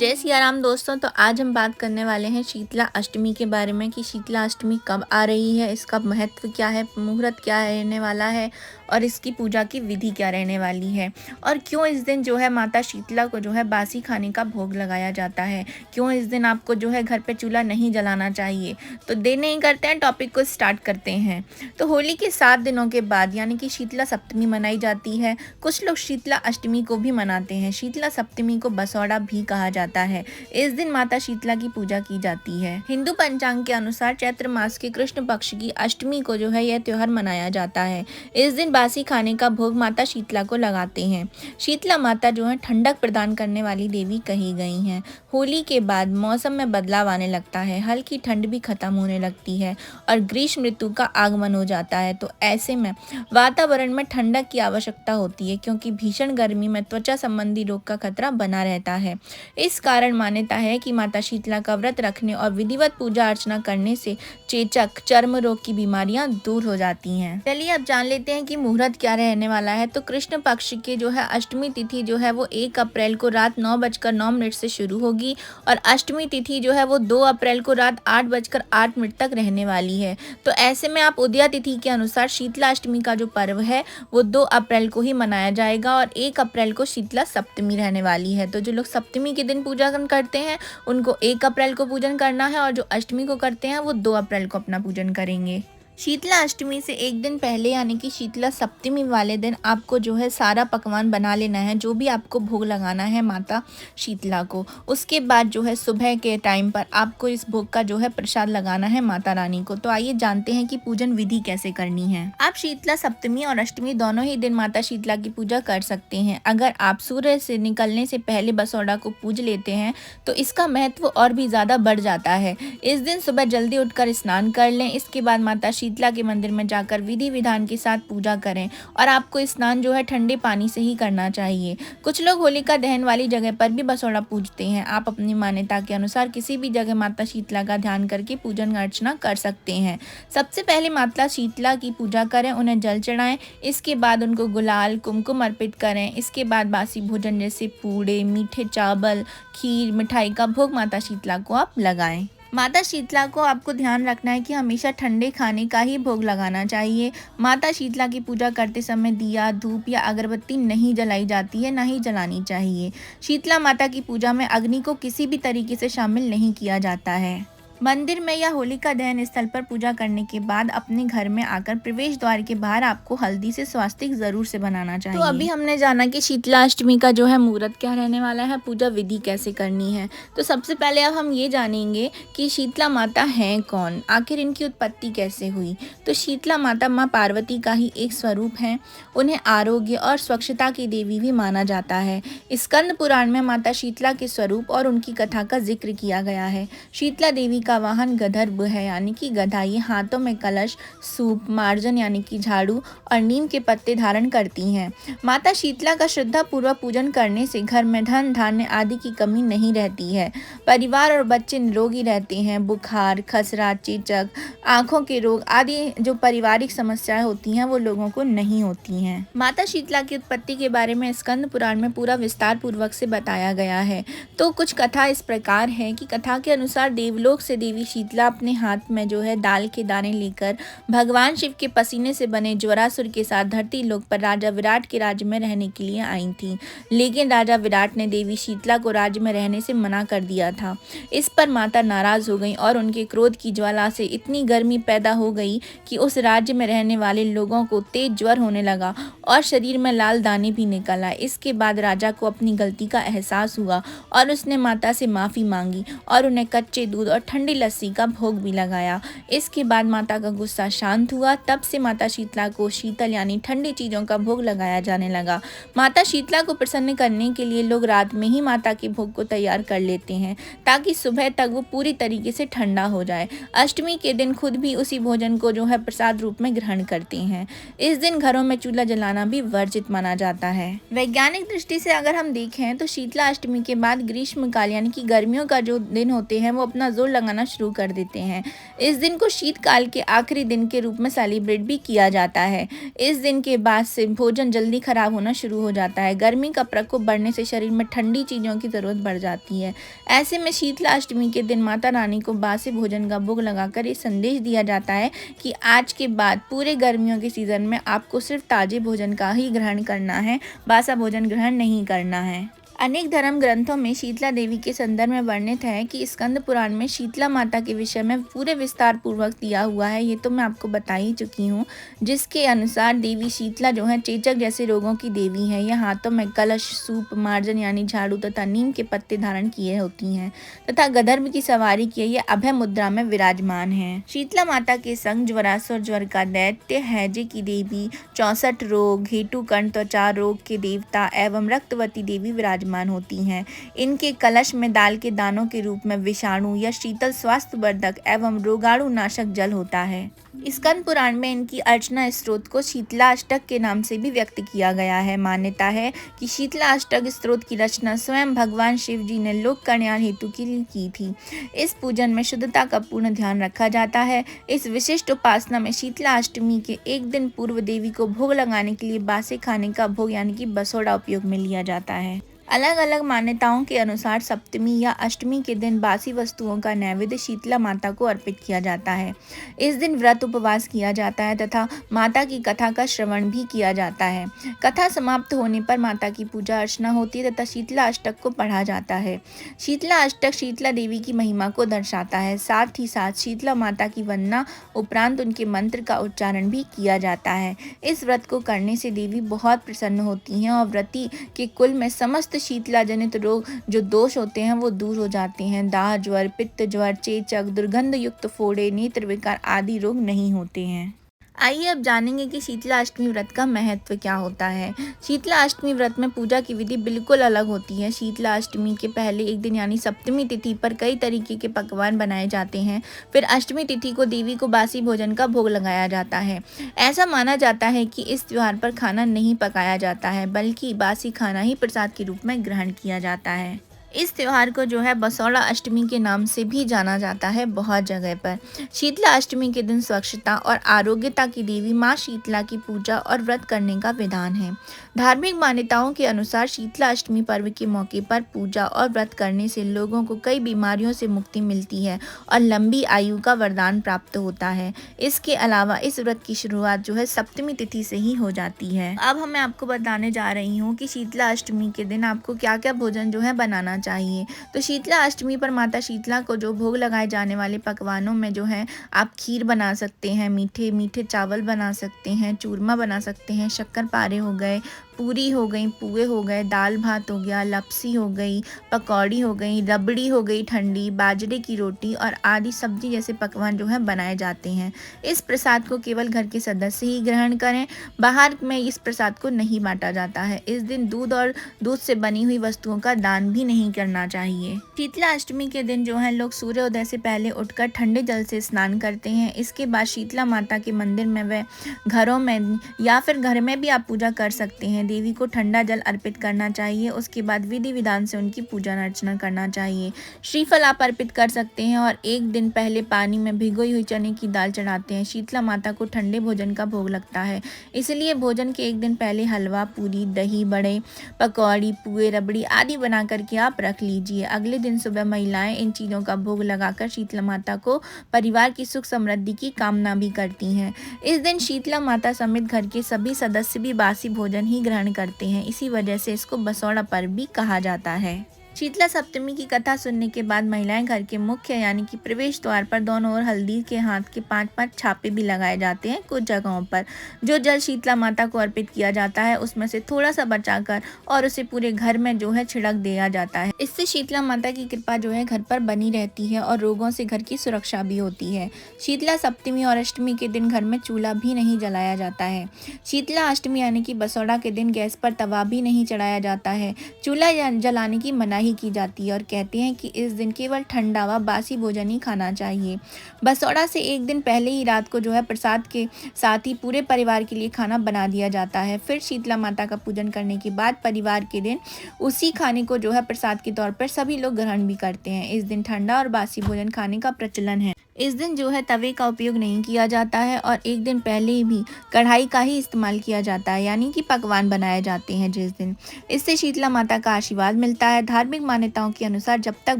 जय सिया राम दोस्तों। तो आज हम बात करने वाले हैं शीतला अष्टमी के बारे में कि शीतला अष्टमी कब आ रही है, इसका महत्व क्या है, मुहूर्त क्या रहने वाला है और इसकी पूजा की विधि क्या रहने वाली है और क्यों इस दिन जो है माता शीतला को जो है बासी खाने का भोग लगाया जाता है, क्यों इस दिन आपको जो है घर पे चूल्हा नहीं जलाना चाहिए। तो देर नहीं करते हैं, टॉपिक को स्टार्ट करते हैं। तो होली के 7 दिनों के बाद यानी कि शीतला सप्तमी मनाई जाती है। कुछ लोग शीतला अष्टमी को भी मनाते हैं। शीतला सप्तमी को बसौड़ा भी कहा जाता है। इस दिन माता शीतला की पूजा की जाती है। हिंदू पंचांग के अनुसार चैत्र मास के कृष्ण पक्ष की अष्टमी को जो है यह त्योहार मनाया जाता है। इस दिन बासी खाने का भोग माता शीतला को लगाते हैं। शीतला माता जो है ठंडक प्रदान करने वाली देवी कही गई हैं। होली के बाद मौसम में बदलाव आने लगता है, हल्की ठंड भी खत्म होने लगती है और ग्रीष्म ऋतु का आगमन हो जाता है। तो ऐसे में वातावरण में ठंडक की आवश्यकता होती है, क्योंकि भीषण गर्मी में त्वचा संबंधी रोग का खतरा बना रहता है। इस कारण मान्यता है कि माता शीतला का व्रत रखने और विधिवत पूजा अर्चना करने से चेचक, चर्म रोग की बीमारियां दूर हो जाती हैं। चलिए अब जान लेते हैं कि मुहूर्त क्या रहने वाला है। तो कृष्ण पक्ष के जो है अष्टमी तिथि जो है वो 1 अप्रैल को रात 9:09 से शुरू होगी और अष्टमी तिथि जो है वो 2 अप्रैल को रात 8:08 तक रहने वाली है। तो ऐसे में आप उदया तिथि के अनुसार शीतला अष्टमी का जो पर्व है वो 2 अप्रैल को ही मनाया जाएगा और 1 अप्रैल को शीतला सप्तमी रहने वाली है। तो जो लोग सप्तमी के दिन पूजा करते हैं उनको 1 अप्रैल को पूजन करना है और जो अष्टमी को करते हैं वो 2 अप्रैल को अपना पूजन करेंगे। शीतला अष्टमी से एक दिन पहले यानी कि शीतला सप्तमी वाले दिन आपको जो है सारा पकवान बना लेना है, जो भी आपको भोग लगाना है माता शीतला को। उसके बाद जो है सुबह के टाइम पर आपको इस भोग का जो है प्रसाद लगाना है माता रानी को। तो आइए जानते हैं कि पूजन विधि कैसे करनी है। आप शीतला सप्तमी और अष्टमी दोनों ही दिन माता शीतला की पूजा कर सकते हैं। अगर आप सूर्य से निकलने से पहले बसौड़ा को पूज लेते हैं तो इसका महत्व और भी ज्यादा बढ़ जाता है। इस दिन सुबह जल्दी उठकर स्नान कर लें। इसके बाद माता शीतला के मंदिर में जाकर विधि विधान के साथ पूजा करें और आपको स्नान जो है ठंडे पानी से ही करना चाहिए। कुछ लोग होलिका दहन वाली जगह पर भी बसौड़ा पूजते हैं। आप अपनी मान्यता के अनुसार किसी भी जगह माता शीतला का ध्यान करके पूजन अर्चना कर सकते हैं। सबसे पहले माता शीतला की पूजा करें, उन्हें जल चढ़ाएं। इसके बाद उनको गुलाल कुमकुम अर्पित करें। इसके बाद बासी भोजन जैसे पूड़े, मीठे चावल, खीर, मिठाई का भोग माता शीतला को आप लगाएं। माता शीतला को आपको ध्यान रखना है कि हमेशा ठंडे खाने का ही भोग लगाना चाहिए। माता शीतला की पूजा करते समय दिया, धूप या अगरबत्ती नहीं जलाई जाती है, ना ही जलानी चाहिए। शीतला माता की पूजा में अग्नि को किसी भी तरीके से शामिल नहीं किया जाता है। मंदिर में या होलिका दहन स्थल पर पूजा करने के बाद अपने घर में आकर प्रवेश द्वार के बाहर आपको हल्दी से स्वास्तिक जरूर से बनाना चाहिए। तो अभी हमने जाना कि शीतला अष्टमी का जो है मुहूर्त क्या रहने वाला है, पूजा विधि कैसे करनी है। तो सबसे पहले अब हम ये जानेंगे कि शीतला माता हैं कौन, आखिर इनकी उत्पत्ति कैसे हुई। तो शीतला माता माँ पार्वती का ही एक स्वरूप है। उन्हें आरोग्य और स्वच्छता की देवी भी माना जाता है। स्कंद पुराण में माता शीतला के स्वरूप और उनकी कथा का जिक्र किया गया है। शीतला देवी का वाहन गदर्भ है यानी कि गधा। ये हाथों में कलश, सूप, मार्जन यानी कि झाड़ू और नीम के पत्ते धारण करती हैं। माता शीतला का श्रद्धा पूर्वक पूजन करने से घर में धन धान्य आदि की कमी नहीं रहती है। परिवार और बच्चे निरोगी रहते हैं। बुखार, खसरा, चेचक, आंखों के रोग आदि जो पारिवारिक समस्याएं होती हैं वो लोगों को नहीं होती हैं। माता शीतला की उत्पत्ति के बारे में स्कंद पुराण में पूरा विस्तार पूर्वक से बताया गया है। तो कुछ कथा इस प्रकार है कि कथा के अनुसार देवलोक से देवी शीतला अपने हाथ में जो है दाल के दाने लेकर भगवान शिव के पसीने से बने ज्वरासुर के साथ धरती लोक पर राजा विराट के राज्य में रहने के लिए आई थी। लेकिन राजा विराट ने देवी शीतला को राज्य में रहने से मना कर दिया था। इस पर माता नाराज हो गई और उनके क्रोध की ज्वाला से इतनी गर्मी पैदा हो गई कि उस राज्य में रहने वाले लोगों को तेज ज्वर होने लगा और शरीर में लाल दाने भी निकल आए। इसके बाद राजा को अपनी गलती का एहसास हुआ और उसने माता से माफी मांगी और उन्हें कच्चे दूध और ठंडी लस्सी का भोग भी लगाया। इसके बाद माता का गुस्सा शांत हुआ। तब से माता शीतला को शीतल यानी ठंडी चीजों का भोग लगाया जाने लगा। माता शीतला को प्रसन्न करने के लिए लोग रात में ही माता के भोग को तैयार कर लेते हैं ताकि सुबह तक वो पूरी तरीके से ठंडा हो जाए। अष्टमी के दिन खुद भी उसी भोजन को जो है प्रसाद रूप में ग्रहण करते हैं। इस दिन घरों में चूल्हा जलाना भी वर्जित माना जाता है। वैज्ञानिक दृष्टि से अगर हम देखें तो शीतला अष्टमी के बाद ग्रीष्म काल यानी कि गर्मियों का जो दिन होते हैं वो अपना जोर लगाना खाना शुरू कर देते हैं। इस दिन को शीतकाल के आखिरी दिन के रूप में सेलिब्रेट भी किया जाता है। इस दिन के बाद से भोजन जल्दी खराब होना शुरू हो जाता है। गर्मी का प्रकोप बढ़ने से शरीर में ठंडी चीज़ों की ज़रूरत बढ़ जाती है। ऐसे में शीतला अष्टमी के दिन माता रानी को बासी भोजन का भोग लगाकर ये संदेश दिया जाता है कि आज के बाद पूरे गर्मियों के सीज़न में आपको सिर्फ ताज़े भोजन का ही ग्रहण करना है, बासा भोजन ग्रहण नहीं करना है। अनेक धर्म ग्रंथों में शीतला देवी के संदर्भ में वर्णित है कि स्कंद पुराण में शीतला माता के विषय में पूरे विस्तार पूर्वक दिया हुआ है। ये तो मैं आपको बता ही चुकी हूँ, जिसके अनुसार देवी शीतला जो है चेचक जैसे रोगों की देवी है। यह हाथों में कलश, सूप, मार्जन यानी झाड़ू तथा नीम के पत्ते धारण किए होती हैं तथा गधर्व की सवारी किए ये अभय मुद्रा में विराजमान है। शीतला माता के संग ज्वरासुर, ज्वर का दैत्य, हैजे की देवी, 64 रोग, हेतुकंठ त्वचा रोग के देवता एवं रक्तवती देवी विराजमान होती हैं। इनके कलश में दाल के दानों के रूप में विषाणु या शीतल स्वास्थ्यवर्धक एवं रोगाणु नाशक जल होता है। स्कंद पुराण में इनकी अर्चना स्त्रोत को शीतलाष्टक के नाम से भी व्यक्त किया गया है। मान्यता है कि शीतलाष्टक स्त्रोत की रचना स्वयं भगवान शिव जी ने लोक कल्याण हेतु की थी। इस पूजन में शुद्धता का पूर्ण ध्यान रखा जाता है। इस विशिष्ट उपासना में शीतला अष्टमी के एक दिन पूर्व देवी को भोग लगाने के लिए बासे खाने का भोग यानी कि बसोड़ा उपयोग में लिया जाता है। अलग अलग मान्यताओं के अनुसार सप्तमी या अष्टमी के दिन बासी वस्तुओं का नैवेद्य शीतला माता को अर्पित किया जाता है। इस दिन व्रत उपवास किया जाता है तथा माता की कथा का श्रवण भी किया जाता है। कथा समाप्त होने पर माता की पूजा अर्चना होती है तथा शीतला अष्टक को पढ़ा जाता है। शीतला अष्टक शीतला देवी की महिमा को दर्शाता है। साथ ही साथ शीतला माता की वंदना उपरांत उनके मंत्र का उच्चारण भी किया जाता है। इस व्रत को करने से देवी बहुत प्रसन्न होती हैं और व्रती के कुल में समस्त शीतला जनित रोग जो दोष होते हैं वो दूर हो जाते हैं। दाह ज्वर, पित्त ज्वर, चेचक, दुर्गंध युक्त फोड़े, नेत्र विकार आदि रोग नहीं होते हैं। आइए अब जानेंगे कि शीतला अष्टमी व्रत का महत्व क्या होता है। शीतला अष्टमी व्रत में पूजा की विधि बिल्कुल अलग होती है। शीतला अष्टमी के पहले एक दिन यानी सप्तमी तिथि पर कई तरीके के पकवान बनाए जाते हैं। फिर अष्टमी तिथि को देवी को बासी भोजन का भोग लगाया जाता है। ऐसा माना जाता है कि इस त्योहार पर खाना नहीं पकाया जाता है, बल्कि बासी खाना ही प्रसाद के रूप में ग्रहण किया जाता है। इस त्योहार को जो है बसौड़ा अष्टमी के नाम से भी जाना जाता है बहुत जगह पर। शीतला अष्टमी के दिन स्वच्छता और आरोग्यता की देवी माँ शीतला की पूजा और व्रत करने का विधान है। धार्मिक मान्यताओं के अनुसार शीतला अष्टमी पर्व के मौके पर पूजा और व्रत करने से लोगों को कई बीमारियों से मुक्ति मिलती है और लंबी आयु का वरदान प्राप्त होता है। इसके अलावा इस व्रत की शुरुआत जो है सप्तमी तिथि से ही हो जाती है। अब मैं आपको बताने जा रही हूँ कि शीतला अष्टमी के दिन आपको क्या क्या भोजन जो है बनाना चाहिए। तो शीतला अष्टमी पर माता शीतला को जो भोग लगाए जाने वाले पकवानों में जो है आप खीर बना सकते हैं, मीठे मीठे चावल बना सकते हैं, चूरमा बना सकते हैं, शक्कर पारे हो गए, पूरी हो गई, पुए हो गए, दाल भात हो गया, लपसी हो गई, पकौड़ी हो गई, रबड़ी हो गई ठंडी, बाजरे की रोटी और आदि सब्जी जैसे पकवान जो है बनाए जाते हैं। इस प्रसाद को केवल घर के सदस्य ही ग्रहण करें, बाहर में इस प्रसाद को नहीं बांटा जाता है। इस दिन दूध और दूध से बनी हुई वस्तुओं का दान भी नहीं करना चाहिए। शीतला अष्टमी के दिन जो है लोग सूर्योदय से पहले उठकर ठंडे जल से स्नान करते हैं। इसके बाद शीतला माता के मंदिर में व घरों में या फिर घर में भी आप पूजा कर सकते हैं। देवी को ठंडा जल अर्पित करना चाहिए। उसके बाद विधि विधान से उनकी पूजा अर्चना करना चाहिए। श्रीफल आप अर्पित कर सकते हैं और एक दिन पहले पानी में भिगोई हुई चने की दाल चढ़ाते हैं। शीतला माता को ठंडे भोजन का भोग लगता है, इसलिए भोजन के एक दिन पहले हलवा, पूरी, दही बड़े, पकौड़ी, पुए, रबड़ी आदि बना करके आप रख लीजिए। अगले दिन सुबह महिलाएं इन चीज़ों का भोग लगाकर शीतला माता को परिवार की सुख समृद्धि की कामना भी करती हैं। इस दिन शीतला माता समेत घर के सभी सदस्य भी बासी भोजन ही ग्रहण करते हैं। इसी वजह से इसको बसौड़ा पर्व भी कहा जाता है। शीतला सप्तमी की कथा सुनने के बाद महिलाएं घर के मुख्य यानी कि प्रवेश द्वार पर दोनों ओर हल्दी के हाथ के 5-5 छापे भी लगाए जाते हैं। कुछ जगहों पर जो जल शीतला माता को अर्पित किया जाता है उसमें से थोड़ा सा बचाकर और उसे पूरे घर में जो है छिड़क दिया जाता है। इससे शीतला माता की कृपा जो है घर पर बनी रहती है और रोगों से घर की सुरक्षा भी होती है। शीतला सप्तमी और अष्टमी के दिन घर में चूल्हा भी नहीं जलाया जाता है। शीतला अष्टमी यानी कि बसौड़ा के दिन गैस पर तवा भी नहीं चढ़ाया जाता है। चूल्हा जलाने की मनाही मनाही की जाती है और कहते हैं कि इस दिन केवल ठंडा व बासी भोजन ही खाना चाहिए। बसौड़ा से एक दिन पहले ही रात को जो है प्रसाद के साथ ही पूरे परिवार के लिए खाना बना दिया जाता है। फिर शीतला माता का पूजन करने के बाद परिवार के दिन उसी खाने को जो है प्रसाद के तौर पर सभी लोग ग्रहण भी करते हैं। इस दिन ठंडा और बासी भोजन खाने का प्रचलन है। इस दिन जो है तवे का उपयोग नहीं किया जाता है और एक दिन पहले ही भी कढ़ाई का ही इस्तेमाल किया जाता है, यानी कि पकवान बनाए जाते हैं जिस दिन। इससे शीतला माता का आशीर्वाद मिलता है। धार्मिक मान्यताओं के अनुसार जब तक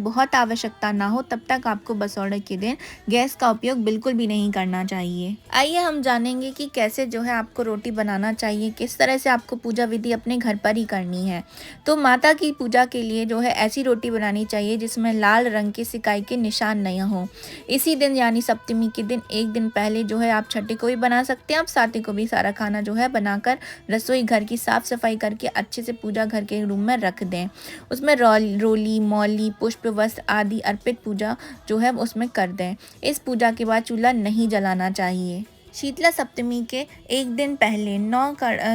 बहुत आवश्यकता ना हो तब तक आपको बसौड़े के दिन गैस का उपयोग बिल्कुल भी नहीं करना चाहिए। आइए हम जानेंगे कि कैसे जो है आपको रोटी बनाना चाहिए, किस तरह से आपको पूजा विधि अपने घर पर ही करनी है। तो माता की पूजा के लिए जो है ऐसी रोटी बनानी चाहिए जिसमें लाल रंग के सिकाई के निशान नहीं हो। इसी दिन यानी सप्तमी के दिन एक दिन पहले जो है आप छठे को भी बना सकते हैं, आप सातवें को भी सारा खाना जो है बनाकर रसोई घर की साफ सफाई करके अच्छे से पूजा घर के रूम में रख दें। उसमें रोली, मौली, पुष्प, वस्त्र आदि अर्पित पूजा जो है उसमें कर दें। इस पूजा के बाद चूल्हा नहीं जलाना चाहिए। शीतला सप्तमी के एक दिन पहले 9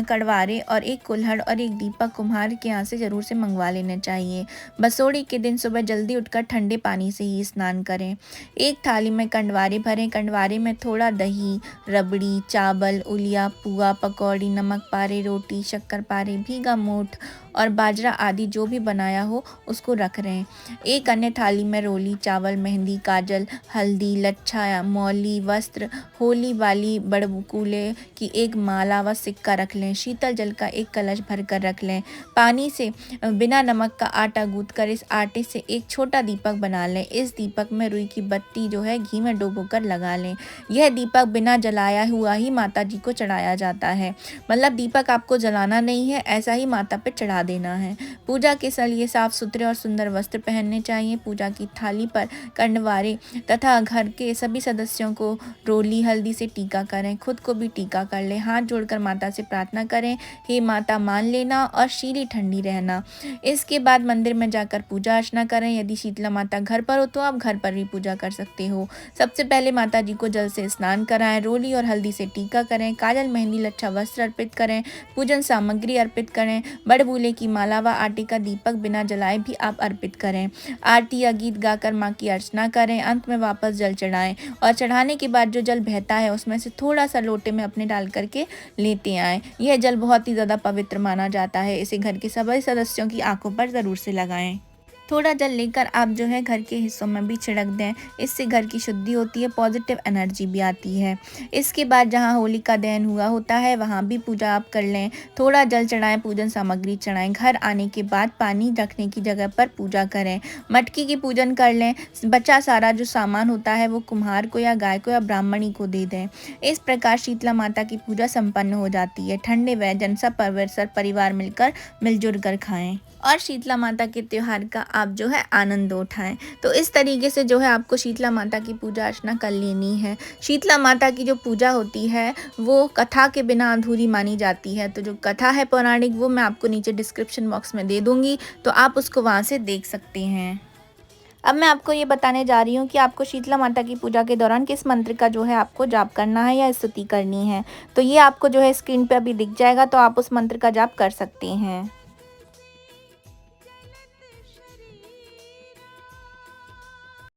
कड़वारे और 1 कुल्हड़ और 1 दीपक कुम्हार के यहाँ से ज़रूर से मंगवा लेने चाहिए। बसोड़ी के दिन सुबह जल्दी उठकर ठंडे पानी से ही स्नान करें। एक थाली में कंडवारे भरें। कंडवारे में थोड़ा दही, रबड़ी, चावल, उलिया, पुआ, पकौड़ी, नमक पारे, रोटी, शक्कर पारे, भीगा मोठ और बाजरा आदि जो भी बनाया हो उसको रख रहे हैं। एक अन्य थाली में रोली, चावल, मेहंदी, काजल, हल्दी, लच्छा, मौली, वस्त्र, होली वाली बड़बुकूले की एक माला व सिक्का रख लें। शीतल जल का एक कलश भर कर रख लें। पानी से बिना नमक का आटा गूंथ कर इस आटे से एक छोटा दीपक बना लें। इस दीपक में रुई की बत्ती जो है घी में डुबोकर लगा लें। यह दीपक बिना जलाया हुआ ही माता जी को चढ़ाया जाता है, मतलब दीपक आपको जलाना नहीं है, ऐसा ही माता पे चढ़ा देना है। पूजा के लिए साफ सुथरे और सुंदर वस्त्र पहनने चाहिए। पूजा की थाली पर कंडवारे तथा घर के सभी सदस्यों को रोली हल्दी से टीका करें। खुद को भी टीका कर लें। हाथ जोड़कर माता से प्रार्थना करें, हे माता मान लेना और शीली ठंडी रहना। इसके बाद मंदिर में जाकर पूजा अर्चना करें। यदि शीतला माता घर पर हो तो आप घर पर भी पूजा कर सकते हो। सबसे पहले माता जी को जल से स्नान कराएं, रोली और हल्दी से टीका करें, काजल, मेहंदी, लच्छा, वस्त्र अर्पित करें, पूजन सामग्री अर्पित करें। बड़बूले की माला व आटे का दीपक बिना जलाए भी आप अर्पित करें। आरती या गीत गाकर माँ की अर्चना करें। अंत में वापस जल चढ़ाएं और चढ़ाने के बाद जो जल बहता है उसमें से थोड़ा सा लोटे में अपने डाल करके लेते आएं। यह जल बहुत ही ज़्यादा पवित्र माना जाता है। इसे घर के सभी सदस्यों की आंखों पर ज़रूर से लगाएं। थोड़ा जल लेकर आप जो है घर के हिस्सों में भी छिड़क दें। इससे घर की शुद्धि होती है, पॉजिटिव एनर्जी भी आती है। इसके बाद जहाँ होली का दहन हुआ होता है वहाँ भी पूजा आप कर लें। थोड़ा जल चढ़ाएं, पूजन सामग्री चढ़ाएं। घर आने के बाद पानी रखने की जगह पर पूजा करें। मटकी की पूजन कर लें। बचा सारा जो सामान होता है वो कुम्हार को या गाय को या ब्राह्मणी को दे दें। इस प्रकार शीतला माता की पूजा संपन्न हो जाती है। ठंडे व्यंजन सब परिवार मिलकर मिलजुल कर खाएं और शीतला माता के त्यौहार का आप जो है आनंद उठाएं। तो इस तरीके से जो है आपको शीतला माता की पूजा अर्चना कर लेनी है। शीतला माता की जो पूजा होती है वो कथा के बिना अधूरी मानी जाती है। तो जो कथा है पौराणिक वो मैं आपको नीचे डिस्क्रिप्शन बॉक्स में दे दूँगी, तो आप उसको वहाँ से देख सकते हैं। अब मैं आपको ये बताने जा रही हूँ कि आपको शीतला माता की पूजा के दौरान किस मंत्र का जो है आपको जाप करना है या स्तुति करनी है। तो ये आपको जो है स्क्रीन पे अभी दिख जाएगा, तो आप उस मंत्र का जाप कर सकते हैं।